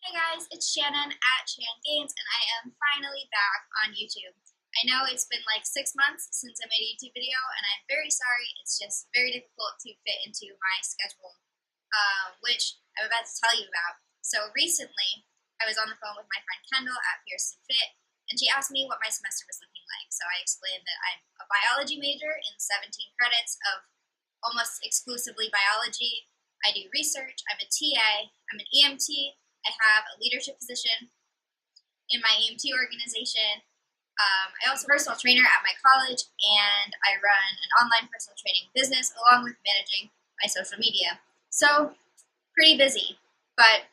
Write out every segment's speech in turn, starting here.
Hey guys, it's Shannon at shangains, and I am finally back on YouTube. I know it's been like 6 months since I made a YouTube video, and I'm very sorry. It's just very difficult to fit into my schedule, which I'm about to tell you about. So recently, I was on the phone with my friend Kendall at Pearson Fit, and she asked me what my semester was looking like. So I explained that I'm a biology major in 17 credits of almost exclusively biology. I do research, I'm a TA, I'm an EMT, I have a leadership position in my EMT organization. I also am a personal trainer at my college, and I run an online personal training business along with managing my social media. So, pretty busy, but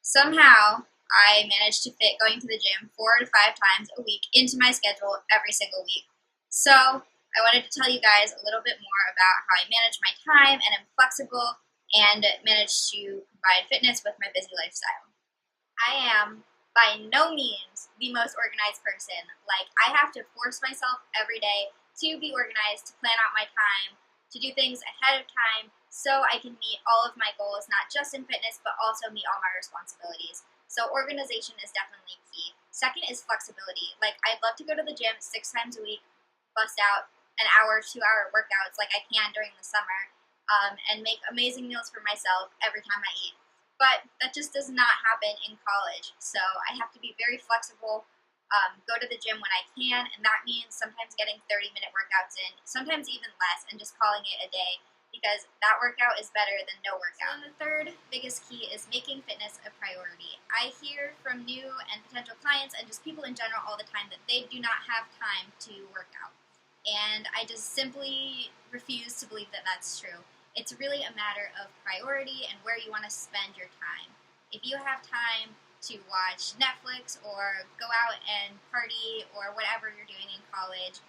somehow I managed to fit going to the gym 4 to 5 times a week into my schedule every single week. So, I wanted to tell you guys a little bit more about how I manage my time and am flexible and manage to combine fitness with my busy lifestyle. I am by no means the most organized person. Like, I have to force myself every day to be organized, to plan out my time, to do things ahead of time so I can meet all of my goals, not just in fitness, but also meet all my responsibilities. So organization is definitely key. Second is flexibility. Like, I'd love to go to the gym 6 times a week, bust out an hour, 2 hour workouts like I can during the summer, and make amazing meals for myself every time I eat. But that just does not happen in college. So I have to be very flexible, go to the gym when I can, and that means sometimes getting 30-minute workouts in, sometimes even less, and just calling it a day because that workout is better than no workout. And the third biggest key is making fitness a priority. I hear from new and potential clients and just people in general all the time that they do not have time to work out. And I just simply refuse to believe that that's true. It's really a matter of priority and where you want to spend your time. If you have time to watch Netflix or go out and party or whatever you're doing in college,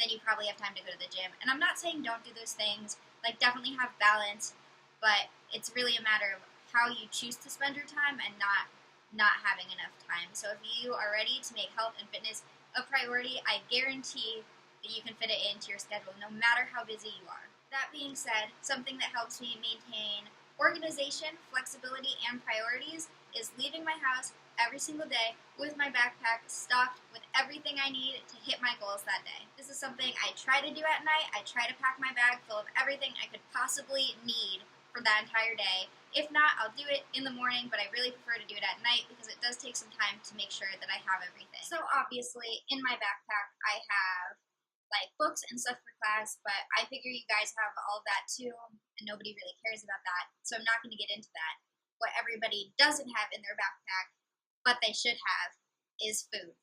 then you probably have time to go to the gym. And I'm not saying don't do those things, like definitely have balance, but it's really a matter of how you choose to spend your time and not having enough time. So if you are ready to make health and fitness a priority, I guarantee that you can fit it into your schedule no matter how busy you are. That being said, something that helps me maintain organization, flexibility, and priorities is leaving my house every single day with my backpack stocked with everything I need to hit my goals that day. This is something I try to do at night. I try to pack my bag full of everything I could possibly need for that entire day. If not, I'll do it in the morning, but I really prefer to do it at night because it does take some time to make sure that I have everything. So obviously, in my backpack, I have like books and stuff for class, but I figure you guys have all of that too, and nobody really cares about that, so I'm not going to get into that. What everybody doesn't have in their backpack, but they should have, is food.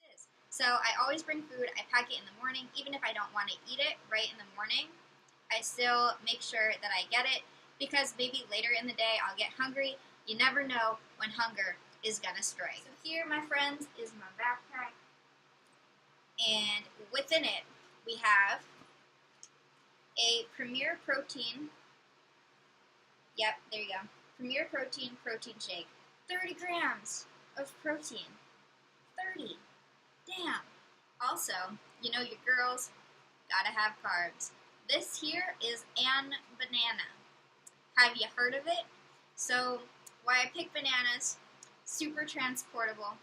So I always bring food. I pack it in the morning, even if I don't want to eat it right in the morning. I still make sure that I get it, because maybe later in the day I'll get hungry. You never know when hunger is gonna strike. So here, my friends, is my backpack, and within it we have a Premier Protein. Yep, there you go. Premier Protein protein shake. 30 grams of protein. 30. Damn. Also, you know your girls gotta have carbs. This here is an banana. Have you heard of it? So, why I pick bananas: super transportable,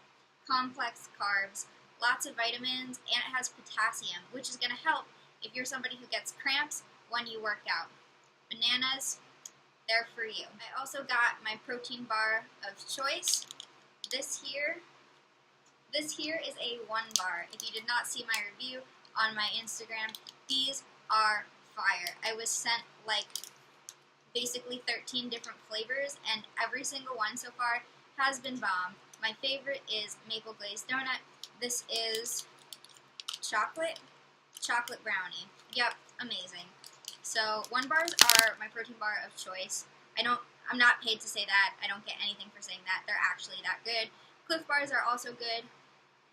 complex carbs, lots of vitamins, and it has potassium, which is going to help if you're somebody who gets cramps when you work out. Bananas, they're for you. I also got my protein bar of choice. This here is a 1 bar. If you did not see my review on my Instagram, these are fire. I was sent like basically 13 different flavors, and every single one so far has been bomb. My favorite is maple glazed donut. This is chocolate brownie. Yep, amazing. So 1 bars are my protein bar of choice. I'm not paid to say that. I don't get anything for saying that. They're actually that good. Cliff bars are also good.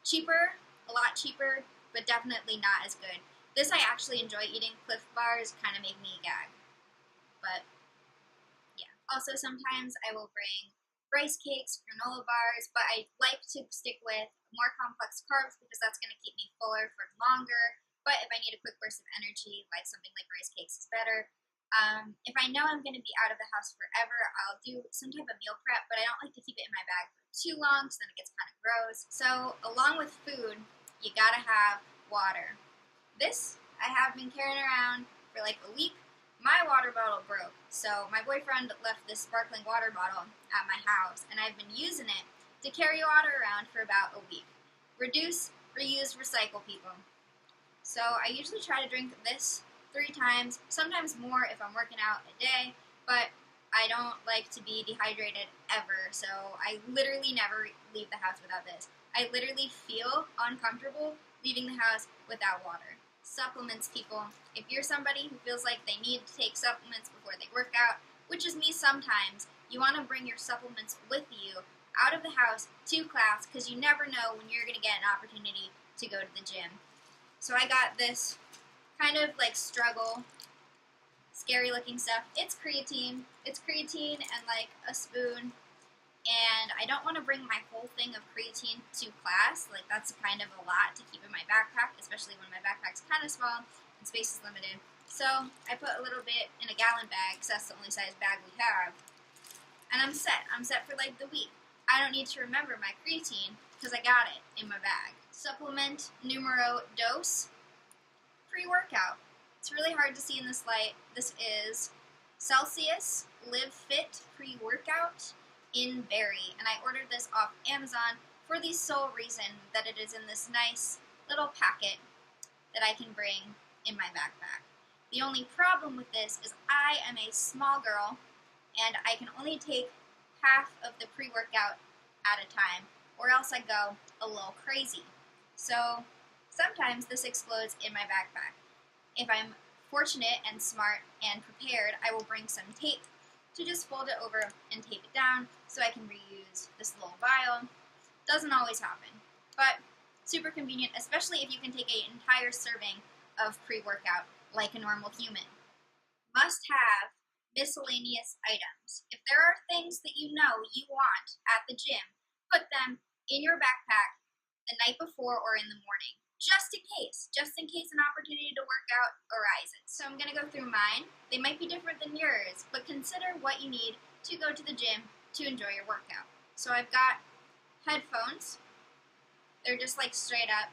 Cheaper, a lot cheaper, but definitely not as good. This I actually enjoy eating. Cliff bars kind of make me gag. But yeah. Also, sometimes I will bring rice cakes, granola bars, but I like to stick with more complex carbs because that's going to keep me fuller for longer. But if I need a quick burst of energy, like something like rice cakes is better. If I know I'm going to be out of the house forever, I'll do some type of meal prep, but I don't like to keep it in my bag for too long because then it gets kind of gross. So along with food, you gotta have water. This I have been carrying around for like a week. My water bottle broke, so my boyfriend left this sparkling water bottle at my house, and I've been using it to carry water around for about a week. Reduce, reuse, recycle, people. So I usually try to drink this 3 times, sometimes more if I'm working out a day, but I don't like to be dehydrated ever, so I literally never leave the house without this. I literally feel uncomfortable leaving the house without water. Supplements, people. If you're somebody who feels like they need to take supplements before they work out, which is me sometimes, you want to bring your supplements with you out of the house to class because you never know when you're going to get an opportunity to go to the gym. So I got this kind of like struggle, scary looking stuff. It's creatine. It's creatine and like a spoon. And I don't want to bring my whole thing of creatine to class. Like that's kind of a lot to keep in my backpack, especially when my backpack's kind of small and space is limited. So I put a little bit in a gallon bag because that's the only size bag we have. And I'm set. I'm set for like the week. I don't need to remember my creatine because I got it in my bag. Supplement numero dos, pre-workout. It's really hard to see in this light. This is Celsius Live Fit pre-workout in berry, and I ordered this off Amazon for the sole reason that it is in this nice little packet that I can bring in my backpack. The only problem with this is I am a small girl and I can only take half of the pre-workout at a time, or else I go a little crazy. So sometimes this explodes in my backpack. If I'm fortunate and smart and prepared, I will bring some tape to just fold it over and tape it down so I can reuse this little vial. Doesn't always happen, but super convenient, especially if you can take an entire serving of pre-workout like a normal human. Must have miscellaneous items. If there are things that you know you want at the gym, put them in your backpack the night before or in the morning, just in case an opportunity to work out arises. So I'm going to go through mine. They might be different than yours, but consider what you need to go to the gym to enjoy your workout. So I've got headphones. They're just like straight up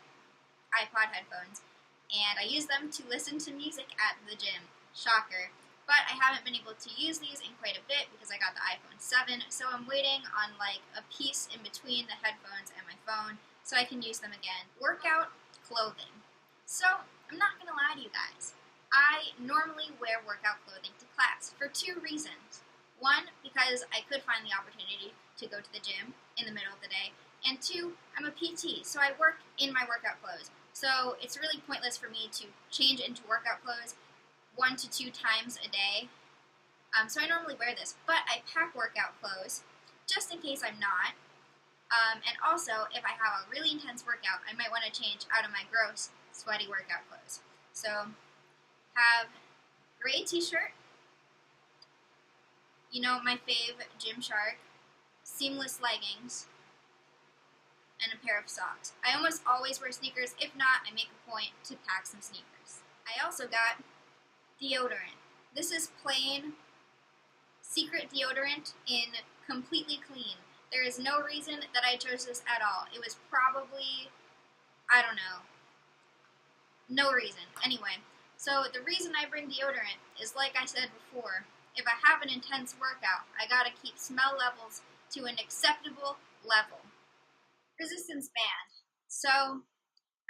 iPod headphones, and I use them to listen to music at the gym. Shocker. But I haven't been able to use these in quite a bit because I got the iPhone 7, so I'm waiting on like a piece in between the headphones and my phone so I can use them again. Workout clothing. So, I'm not going to lie to you guys. I normally wear workout clothing to class for 2 reasons. One, because I could find the opportunity to go to the gym in the middle of the day. And 2, I'm a PT, so I work in my workout clothes. So, it's really pointless for me to change into workout clothes 1 to 2 times a day. So I normally wear this, but I pack workout clothes just in case I'm not. And also, if I have a really intense workout, I might want to change out of my gross, sweaty workout clothes. So, have gray t-shirt, you know, my fave Gymshark, seamless leggings, and a pair of socks. I almost always wear sneakers. If not, I make a point to pack some sneakers. I also got deodorant. This is plain secret deodorant in completely clean. There is no reason that I chose this at all. It was probably, I don't know, no reason. Anyway, so the reason I bring deodorant is like I said before, if I have an intense workout, I gotta keep smell levels to an acceptable level. Resistance band. So,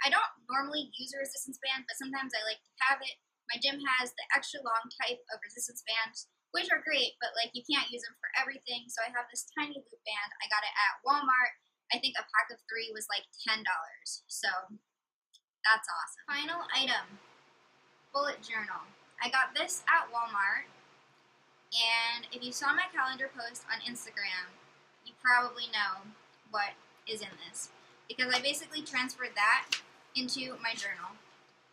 I don't normally use a resistance band, but sometimes I like to have it. My gym has the extra long type of resistance bands, which are great, but like you can't use them for everything. So I have this tiny loop band. I got it at Walmart. I think a pack of 3 was like $10. So that's awesome. Final item, bullet journal. I got this at Walmart, and if you saw my calendar post on Instagram, you probably know what is in this, because I basically transferred that into my journal.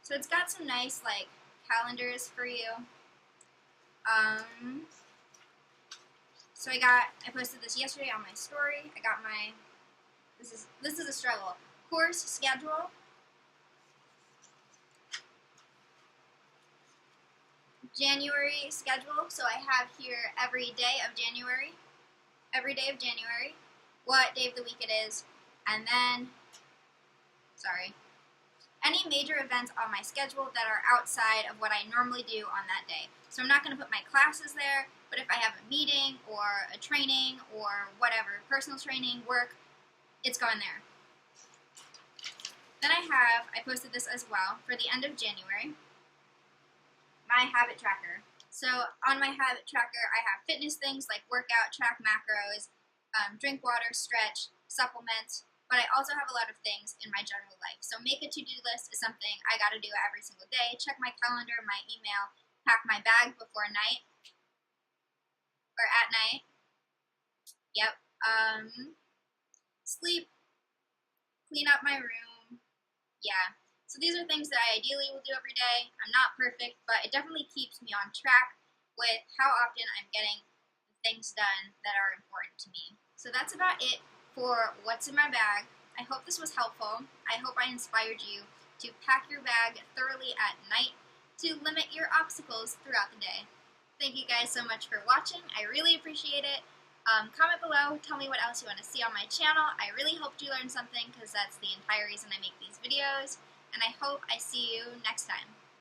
So it's got some nice like calendars for you. So I posted this yesterday on my story. I got my, this is a struggle, course schedule, January schedule. So I have here every day of January, what day of the week it is, and then, any major events on my schedule that are outside of what I normally do on that day. So I'm not going to put my classes there, but if I have a meeting or a training or whatever, personal training, work, it's going there. Then I posted this as well for the end of January, my habit tracker. So on my habit tracker, I have fitness things like workout, track macros, drink water, stretch, supplements, but I also have a lot of things in my general life. So make a to-do list is something I gotta do every single day. Check my calendar, my email, pack my bag before night, or at night. Yep. Sleep, clean up my room. Yeah. So these are things that I ideally will do every day. I'm not perfect, but it definitely keeps me on track with how often I'm getting the things done that are important to me. So that's about it for what's in my bag. I hope this was helpful. I hope I inspired you to pack your bag thoroughly at night to limit your obstacles throughout the day. Thank you guys so much for watching. I really appreciate it. Comment below, tell me what else you want to see on my channel. I really hope you learned something because that's the entire reason I make these videos. And I hope I see you next time.